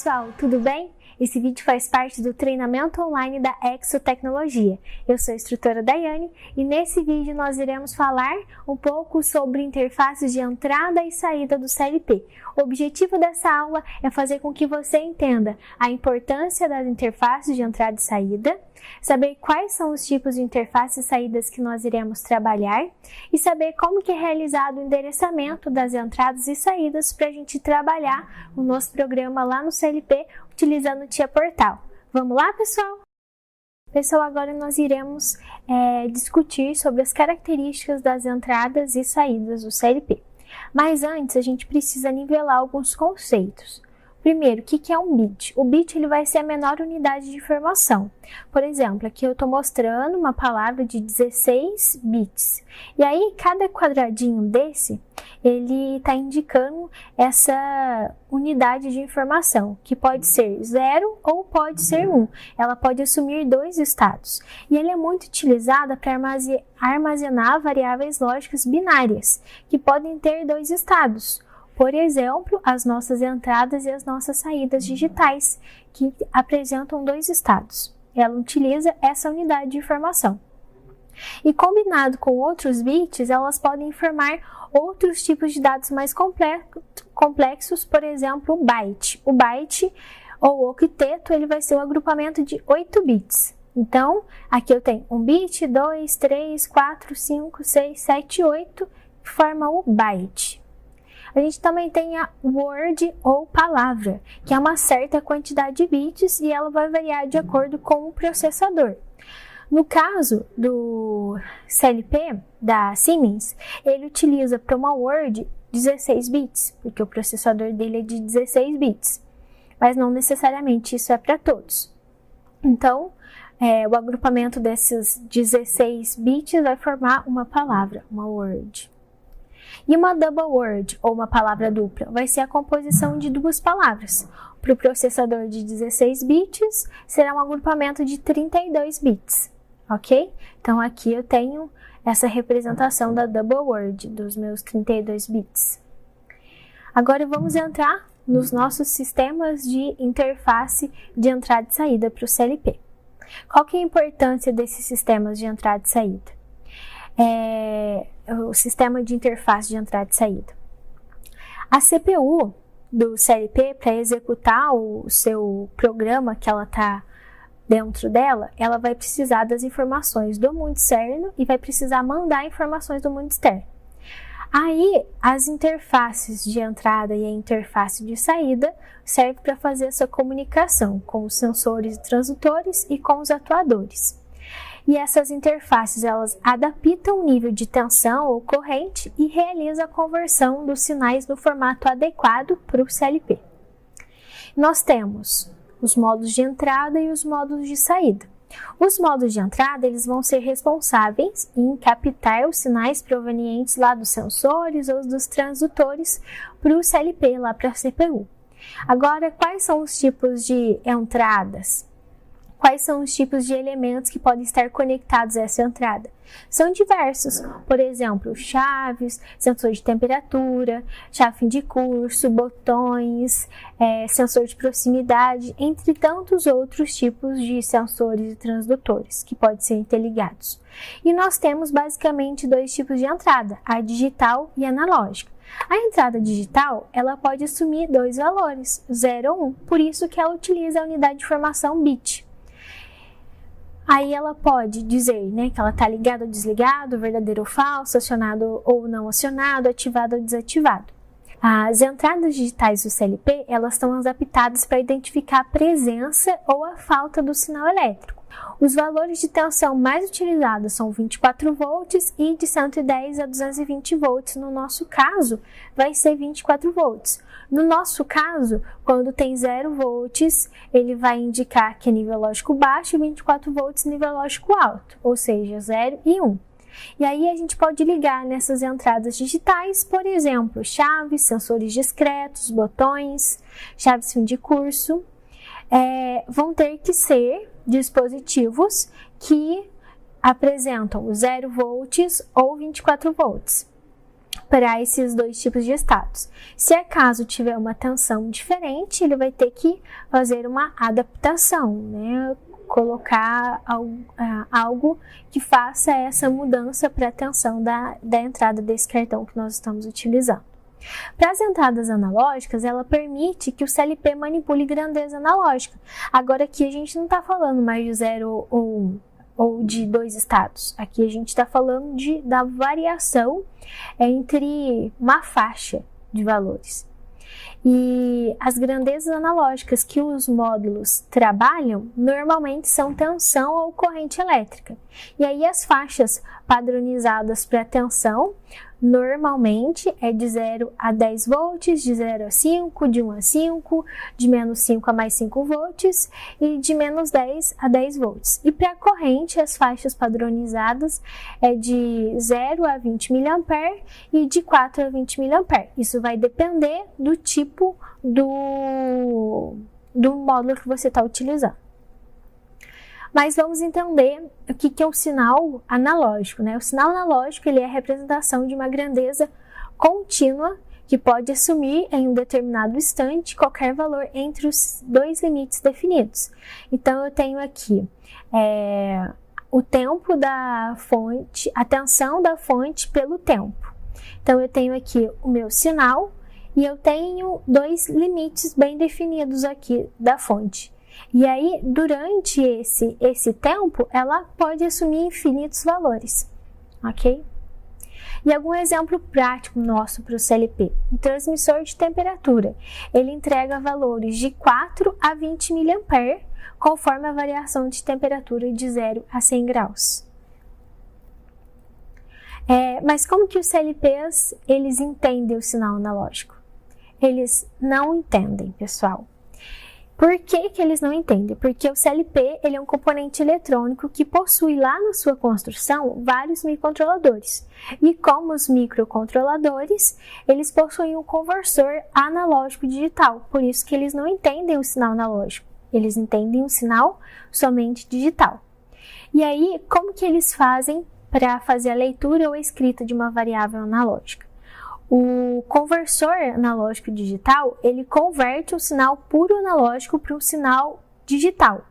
pessoal, tudo bem? Esse vídeo faz parte do treinamento online da Exotecnologia. Eu sou a instrutora Daiane e nesse vídeo nós iremos falar um pouco sobre interfaces de entrada e saída do CLP. O objetivo dessa aula é fazer com que você entenda a importância das interfaces de entrada e saída, saber quais são os tipos de interfaces e saídas que nós iremos trabalhar e saber como que é realizado o endereçamento das entradas e saídas para a gente trabalhar o nosso programa lá no CLP utilizando o Tia Portal. Vamos lá, pessoal? Pessoal, agora nós iremos discutir sobre as características das entradas e saídas do CLP. Mas antes, a gente precisa nivelar alguns conceitos. Primeiro, o que é um bit? O bit ele vai ser a menor unidade de informação. Por exemplo, aqui eu estou mostrando uma palavra de 16 bits. E aí, cada quadradinho desse, ele está indicando essa unidade de informação, que pode ser 0 ou pode ser 1. Ela pode assumir dois estados. E ele é muito utilizada para armazenar variáveis lógicas binárias, que podem ter dois estados. Por exemplo, as nossas entradas e as nossas saídas digitais, que apresentam dois estados. Ela utiliza essa unidade de informação. E combinado com outros bits, elas podem informar outros tipos de dados mais complexos, por exemplo, o byte. O byte ou octeto, ele vai ser um agrupamento de 8 bits. Então, aqui eu tenho 1 bit, 2, 3, 4, 5, 6, 7, 8, que forma o byte. A gente também tem a word ou palavra, que é uma certa quantidade de bits e ela vai variar de acordo com o processador. No caso do CLP, da Siemens, ele utiliza para uma word 16 bits, porque o processador dele é de 16 bits, mas não necessariamente isso é para todos. Então, o agrupamento desses 16 bits vai formar uma palavra, uma word. E uma double word, ou uma palavra dupla, vai ser a composição de duas palavras. Para o processador de 16 bits, será um agrupamento de 32 bits, ok? Então, aqui eu tenho essa representação da double word, dos meus 32 bits. Agora, vamos entrar nos nossos sistemas de interface de entrada e saída para o CLP. Qual que é a importância desses sistemas de entrada e saída? O sistema de interface de entrada e saída. A CPU do CLP, para executar o seu programa que ela está dentro dela, ela vai precisar das informações do mundo externo e vai precisar mandar informações do mundo externo. Aí, as interfaces de entrada e a interface de saída servem para fazer essa comunicação com os sensores e transdutores e com os atuadores. E essas interfaces, elas adaptam o nível de tensão ou corrente e realizam a conversão dos sinais no formato adequado para o CLP. Nós temos os modos de entrada e os modos de saída. Os modos de entrada, eles vão ser responsáveis em captar os sinais provenientes lá dos sensores ou dos transdutores para o CLP, lá para a CPU. Agora, quais são os tipos de entradas? Quais são os tipos de elementos que podem estar conectados a essa entrada? São diversos, por exemplo, chaves, sensor de temperatura, chave fim de curso, botões, sensor de proximidade, entre tantos outros tipos de sensores e transdutores que podem ser interligados. E nós temos basicamente dois tipos de entrada, a digital e a analógica. A entrada digital, ela pode assumir dois valores, 0 ou 1, por isso que ela utiliza a unidade de informação bit. Aí ela pode dizer, que ela está ligada ou desligado, verdadeiro ou falso, acionado ou não acionado, ativado ou desativado. As entradas digitais do CLP, elas estão adaptadas para identificar a presença ou a falta do sinal elétrico. Os valores de tensão mais utilizados são 24 volts e de 110 a 220 volts. No nosso caso, vai ser 24 volts. No nosso caso, quando tem 0 volts, ele vai indicar que é nível lógico baixo e 24 volts nível lógico alto, ou seja, 0 e 1. E aí a gente pode ligar nessas entradas digitais, por exemplo, chaves, sensores discretos, botões, chaves fim de curso. Vão ter que ser dispositivos que apresentam 0 volts ou 24 volts. para esses dois tipos de estados. Se acaso tiver uma tensão diferente, ele vai ter que fazer uma adaptação, né? Colocar algo que faça essa mudança para a tensão da entrada desse cartão que nós estamos utilizando. Para as entradas analógicas, ela permite que o CLP manipule grandeza analógica. Agora aqui a gente não está falando mais de 0 ou 1 ou de 2 estados. Aqui a gente está falando da variação entre uma faixa de valores. E as grandezas analógicas que os módulos trabalham normalmente são tensão ou corrente elétrica. E aí as faixas padronizadas para tensão normalmente é de 0 a 10 volts, de 0 a 5, de 1 a 5, de menos 5 a mais 5 volts e de menos 10 a 10 volts. E para a corrente, as faixas padronizadas é de 0 a 20 mA e de 4 a 20 mA. Isso vai depender do tipo do módulo que você está utilizando. Mas vamos entender o que é o sinal analógico, né? O sinal analógico ele é a representação de uma grandeza contínua que pode assumir em um determinado instante qualquer valor entre os dois limites definidos. Então, eu tenho aqui o tempo da fonte, a tensão da fonte pelo tempo. Então, eu tenho aqui o meu sinal e eu tenho dois limites bem definidos aqui da fonte. E aí, durante esse tempo, ela pode assumir infinitos valores, ok? E algum exemplo prático nosso para o CLP? Um transmissor de temperatura, ele entrega valores de 4 a 20 mA, conforme a variação de temperatura de 0 a 100 graus. Mas como que os CLPs, eles entendem o sinal analógico? Eles não entendem, pessoal. Por que eles não entendem? Porque o CLP ele é um componente eletrônico que possui lá na sua construção vários microcontroladores. E como os microcontroladores, eles possuem um conversor analógico digital. Por isso que eles não entendem o sinal analógico. Eles entendem o sinal somente digital. E aí, como que eles fazem para fazer a leitura ou a escrita de uma variável analógica? O conversor analógico digital, ele converte um sinal puro analógico para um sinal digital.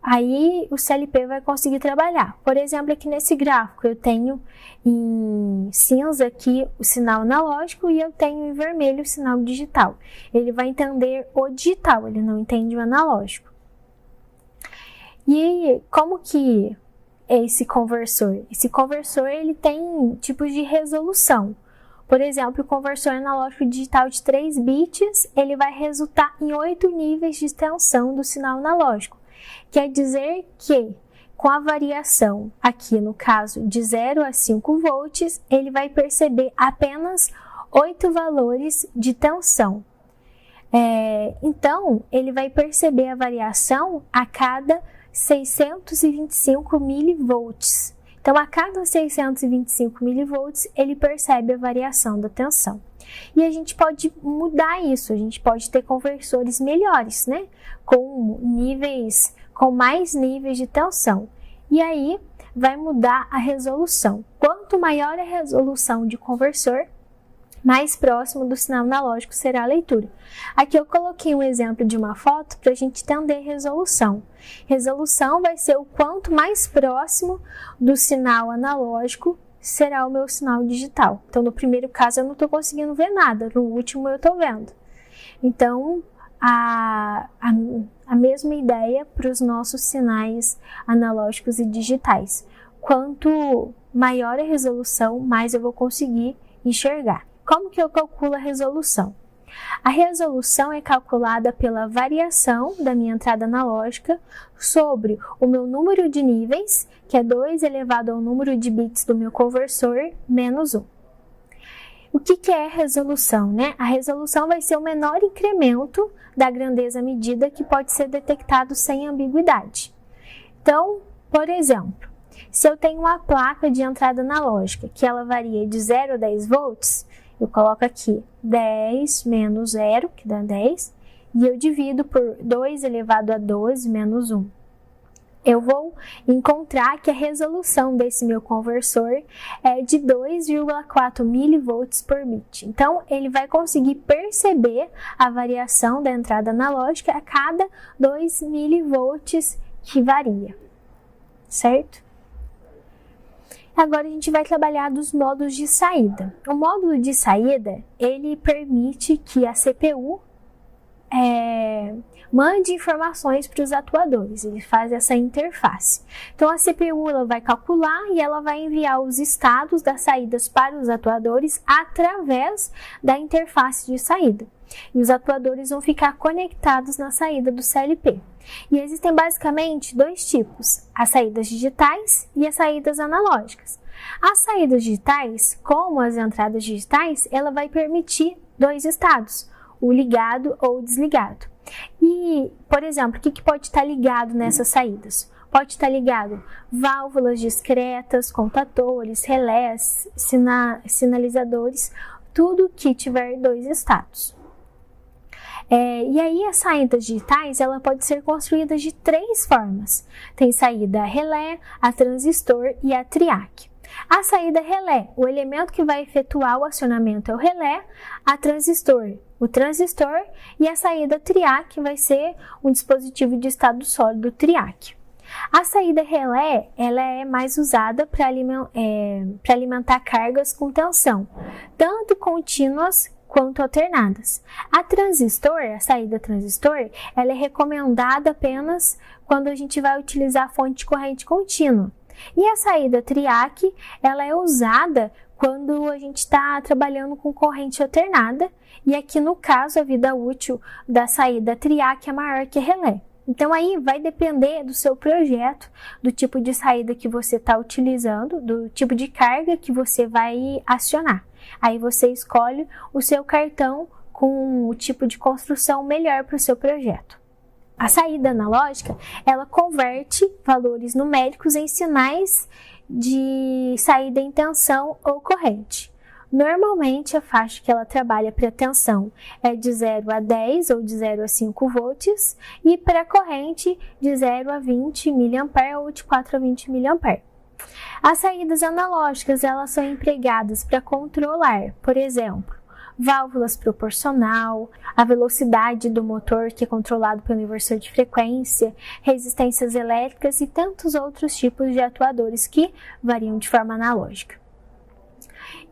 Aí o CLP vai conseguir trabalhar. Por exemplo, aqui nesse gráfico eu tenho em cinza aqui o sinal analógico e eu tenho em vermelho o sinal digital. Ele vai entender o digital, ele não entende o analógico. E como que é esse conversor? Esse conversor ele tem tipos de resolução. Por exemplo, o conversor analógico digital de 3 bits, ele vai resultar em 8 níveis de tensão do sinal analógico. Quer dizer que, com a variação aqui no caso de 0 a 5 volts, ele vai perceber apenas 8 valores de tensão. Então, ele vai perceber a variação a cada 625 milivolts. Então, a cada 625 milivolts, ele percebe a variação da tensão. E a gente pode mudar isso, a gente pode ter conversores melhores, né? Com mais níveis de tensão. E aí, vai mudar a resolução. Quanto maior a resolução de conversor, mais próximo do sinal analógico será a leitura. Aqui eu coloquei um exemplo de uma foto para a gente entender resolução. Resolução vai ser o quanto mais próximo do sinal analógico será o meu sinal digital. Então, no primeiro caso eu não estou conseguindo ver nada, no último eu estou vendo. Então, a mesma ideia para os nossos sinais analógicos e digitais. Quanto maior a resolução, mais eu vou conseguir enxergar. Como que eu calculo a resolução? A resolução é calculada pela variação da minha entrada analógica sobre o meu número de níveis, que é 2 elevado ao número de bits do meu conversor, menos 1. O que é resolução, né? A resolução vai ser o menor incremento da grandeza medida que pode ser detectado sem ambiguidade. Então, por exemplo, se eu tenho uma placa de entrada analógica que ela varia de 0 a 10 volts, eu coloco aqui 10 menos 0, que dá 10, e eu divido por 2 elevado a 12 menos 1. eu vou encontrar que a resolução desse meu conversor é de 2,4 mV por bit. Então, ele vai conseguir perceber a variação da entrada analógica a cada 2 mV que varia, certo? Agora a gente vai trabalhar dos módulos de saída. O módulo de saída, ele permite que a CPU mande informações para os atuadores, ele faz essa interface. Então a CPU ela vai calcular e ela vai enviar os estados das saídas para os atuadores através da interface de saída. E os atuadores vão ficar conectados na saída do CLP. E existem basicamente dois tipos, as saídas digitais e as saídas analógicas. As saídas digitais, como as entradas digitais, ela vai permitir dois estados, o ligado ou o desligado. E, por exemplo, o que pode estar ligado nessas saídas? Pode estar ligado válvulas discretas, contadores, relés, sinalizadores, tudo que tiver dois estados. E aí as saídas digitais, ela pode ser construída de três formas. Tem saída relé, a transistor e a triac. A saída relé, o elemento que vai efetuar o acionamento é o relé, a transistor, o transistor, e a saída triac vai ser um dispositivo de estado sólido triac. A saída relé, ela é mais usada para alimentar cargas com tensão, tanto contínuas quanto alternadas. A transistor, a saída transistor, ela é recomendada apenas quando a gente vai utilizar a fonte de corrente contínua. E a saída triac, ela é usada quando a gente está trabalhando com corrente alternada, e aqui no caso a vida útil da saída triac é maior que relé. Então aí vai depender do seu projeto, do tipo de saída que você está utilizando, do tipo de carga que você vai acionar. Aí você escolhe o seu cartão com o tipo de construção melhor para o seu projeto. A saída analógica, ela converte valores numéricos em sinais de saída em tensão ou corrente. Normalmente, a faixa que ela trabalha para tensão é de 0 a 10 ou de 0 a 5 volts e para a corrente de 0 a 20 mA ou de 4 a 20 mA. As saídas analógicas, elas são empregadas para controlar, por exemplo, válvulas proporcional, a velocidade do motor que é controlado pelo inversor de frequência, resistências elétricas e tantos outros tipos de atuadores que variam de forma analógica.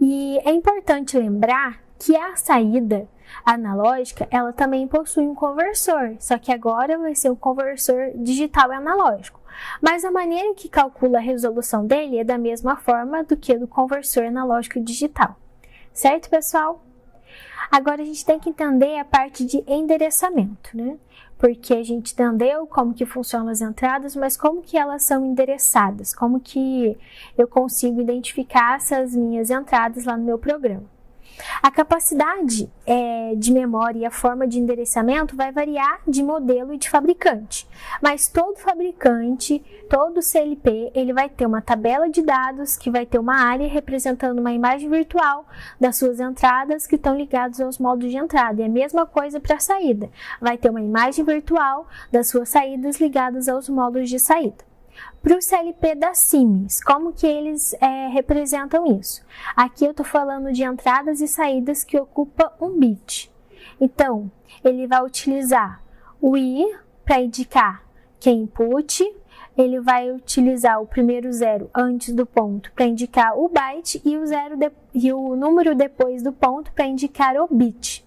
E é importante lembrar que a saída analógica, ela também possui um conversor, só que agora vai ser um conversor digital e analógico. Mas a maneira que calcula a resolução dele é da mesma forma do que do conversor analógico e digital. Certo, pessoal? Agora a gente tem que entender a parte de endereçamento, né? Porque a gente entendeu como que funcionam as entradas, mas como que elas são endereçadas? Como que eu consigo identificar essas minhas entradas lá no meu programa? A capacidade de memória e a forma de endereçamento vai variar de modelo e de fabricante, mas todo fabricante, todo CLP, ele vai ter uma tabela de dados que vai ter uma área representando uma imagem virtual das suas entradas que estão ligadas aos módulos de entrada, e a mesma coisa para a saída, vai ter uma imagem virtual das suas saídas ligadas aos módulos de saída. Para o CLP da Siemens, como que eles representam isso? Aqui eu estou falando de entradas e saídas que ocupam um bit. Então, ele vai utilizar o I para indicar que é input, ele vai utilizar o primeiro zero antes do ponto para indicar o byte e o número depois do ponto para indicar o bit.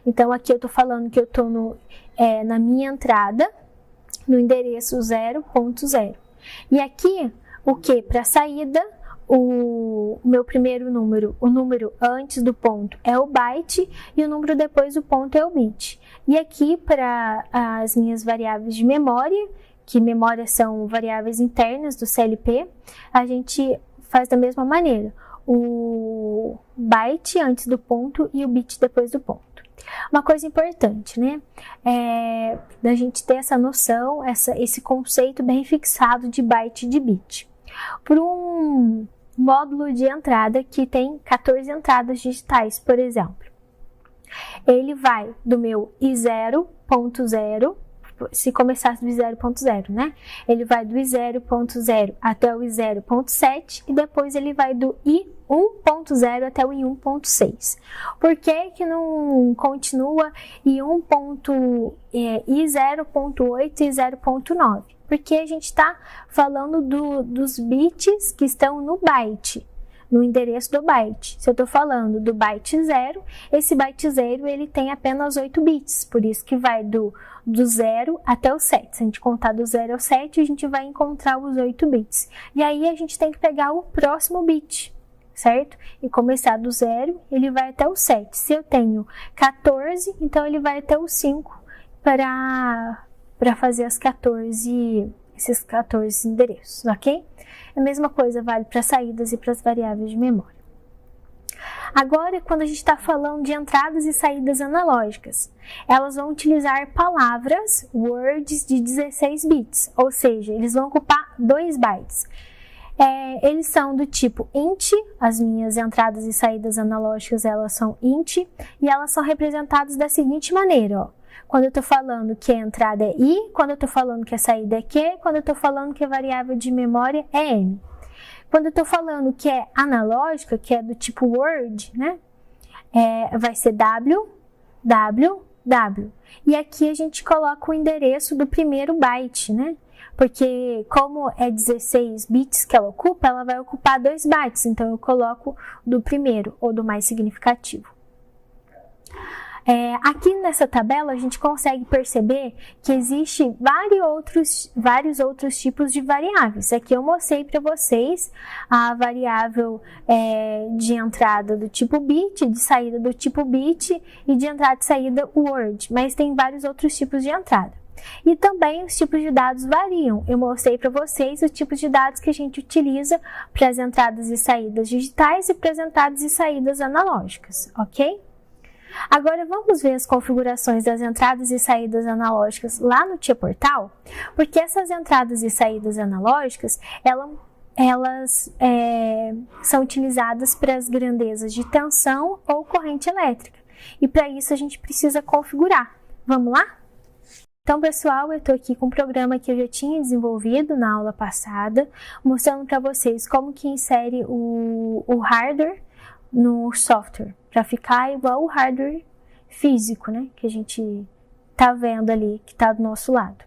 Então, aqui eu estou falando que eu estou na minha entrada, no endereço 0.0. E aqui, o que? Para a saída, o meu primeiro número, o número antes do ponto é o byte e o número depois do ponto é o bit. E aqui, para as minhas variáveis de memória, que memória são variáveis internas do CLP, a gente faz da mesma maneira. O byte antes do ponto e o bit depois do ponto. Uma coisa importante, né, da gente ter essa noção, esse conceito bem fixado de byte e de bit. Por um módulo de entrada que tem 14 entradas digitais, por exemplo, ele vai do meu I0.0 se começasse do i0.0, né? Ele vai do i0.0 até o i0.7 e depois ele vai do i1.0 até o i1.6. Por que que não continua i0.8 e 0.9? Porque a gente está falando dos bits que estão no byte, no endereço do byte. Se eu estou falando do byte 0, esse byte 0 ele tem apenas 8 bits, por isso que vai do 0 até o 7. Se a gente contar do 0 ao 7, a gente vai encontrar os 8 bits. E aí a gente tem que pegar o próximo bit, certo? E começar do 0, ele vai até o 7. Se eu tenho 14, então ele vai até o 5 para fazer esses 14 endereços, ok? A mesma coisa vale para saídas e para as variáveis de memória. Agora, quando a gente está falando de entradas e saídas analógicas, elas vão utilizar palavras, words de 16 bits, ou seja, eles vão ocupar 2 bytes. Eles são do tipo int, as minhas entradas e saídas analógicas elas são int, e elas são representadas da seguinte maneira, ó. Quando eu estou falando que a entrada é i, quando eu estou falando que a saída é q, quando eu estou falando que a variável de memória é m. Quando eu estou falando que é analógica, que é do tipo word, né? Vai ser w, w, w. E aqui a gente coloca o endereço do primeiro byte, né? Porque como é 16 bits que ela ocupa, ela vai ocupar 2 bytes. Então eu coloco do primeiro ou do mais significativo. Aqui nessa tabela a gente consegue perceber que existe vários outros tipos de variáveis. Aqui eu mostrei para vocês a variável de entrada do tipo bit, de saída do tipo bit e de entrada e saída word, mas tem vários outros tipos de entrada. E também os tipos de dados variam. Eu mostrei para vocês os tipos de dados que a gente utiliza para as entradas e saídas digitais e para as entradas e saídas analógicas, ok? Agora vamos ver as configurações das entradas e saídas analógicas lá no Tia Portal, porque essas entradas e saídas analógicas, elas são utilizadas para as grandezas de tensão ou corrente elétrica. E para isso a gente precisa configurar. Vamos lá? Então, pessoal, eu estou aqui com um programa que eu já tinha desenvolvido na aula passada, mostrando para vocês como que insere o hardware no software, para ficar igual o hardware físico, né, que a gente tá vendo ali, que está do nosso lado.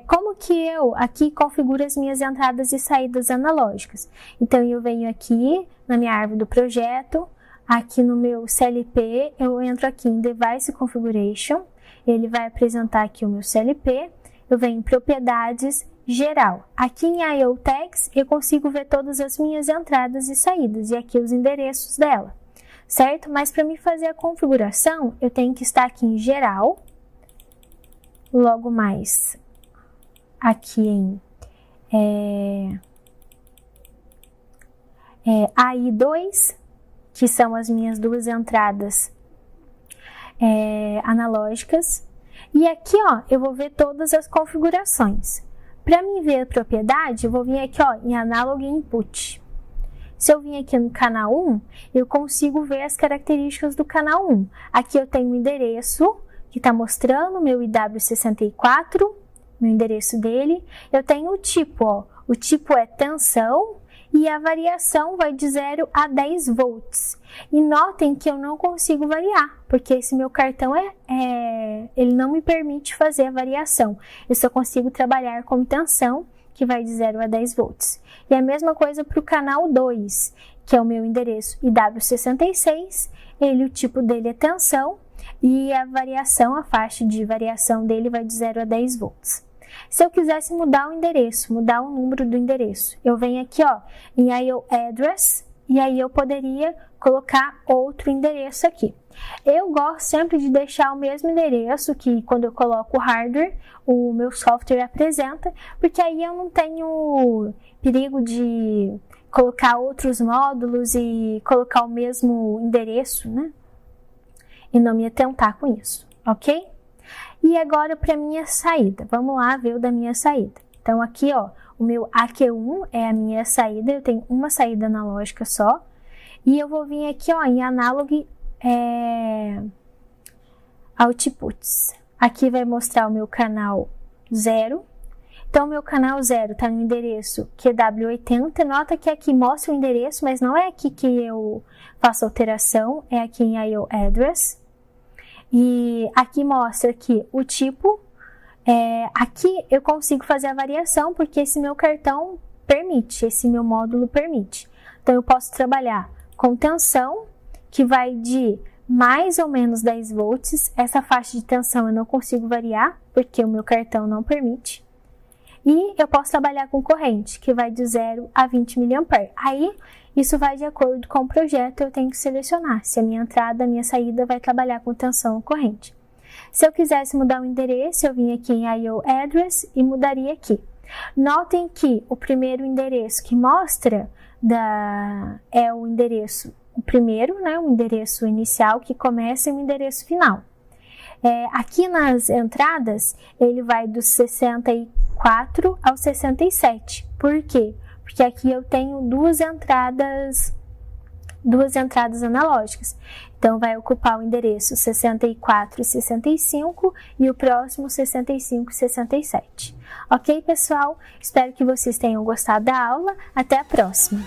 Como que eu aqui configuro as minhas entradas e saídas analógicas? Então, eu venho aqui na minha árvore do projeto, aqui no meu CLP, eu entro aqui em Device Configuration, ele vai apresentar aqui o meu CLP, eu venho em Propriedades, Geral. Aqui em I/O Tags eu consigo ver todas as minhas entradas e saídas e aqui os endereços dela, certo? Mas para mim fazer a configuração, eu tenho que estar aqui em Geral, logo mais aqui em AI2, que são as minhas duas entradas analógicas, e aqui ó, eu vou ver todas as configurações. Para mim ver a propriedade, eu vou vir aqui ó, em Analog Input. Se eu vim aqui no canal 1, eu consigo ver as características do canal 1. Aqui eu tenho o endereço, que está mostrando o meu IW64, meu endereço dele. Eu tenho o tipo, ó, o tipo é tensão e a variação vai de 0 a 10 volts. E notem que eu não consigo variar, porque esse meu cartão ele não me permite fazer a variação. Eu só consigo trabalhar com tensão, que vai de 0 a 10 volts. E a mesma coisa para o canal 2, que é o meu endereço IW66, o tipo dele é tensão, e a variação, a faixa de variação dele vai de 0 a 10 volts. Se eu quisesse mudar o endereço, mudar o número do endereço, eu venho aqui ó, em I/O Address, e aí eu poderia colocar outro endereço aqui. Eu gosto sempre de deixar o mesmo endereço que quando eu coloco o hardware, o meu software apresenta, porque aí eu não tenho perigo de colocar outros módulos e colocar o mesmo endereço, né? E não me atentar com isso, ok? E agora para minha saída, vamos lá ver o da minha saída. Então aqui ó, o meu AQ1 é a minha saída, eu tenho uma saída analógica só. E eu vou vir aqui ó, em Analog Outputs. Aqui vai mostrar o meu canal 0. Então, meu canal 0 está no endereço QW80. Nota que aqui mostra o endereço, mas não é aqui que eu faço alteração, é aqui em IO Address. E aqui mostra que o tipo, aqui eu consigo fazer a variação, porque esse meu cartão permite, esse meu módulo permite. Então, eu posso trabalhar com tensão, que vai de mais ou menos 10 volts. Essa faixa de tensão eu não consigo variar, porque o meu cartão não permite. E eu posso trabalhar com corrente, que vai de 0 a 20 mA. Aí, isso vai de acordo com o projeto, eu tenho que selecionar se a minha entrada, a minha saída vai trabalhar com tensão ou corrente. Se eu quisesse mudar o endereço, eu vim aqui em IO Address e mudaria aqui. Notem que o primeiro endereço que mostra é o endereço, o primeiro, né, o endereço inicial que começa e o endereço final. Aqui nas entradas, ele vai do 64 ao 67. Por quê? Porque aqui eu tenho duas entradas analógicas. Então, vai ocupar o endereço 64 e 65 e o próximo 65 e 67. Ok, pessoal? Espero que vocês tenham gostado da aula. Até a próxima!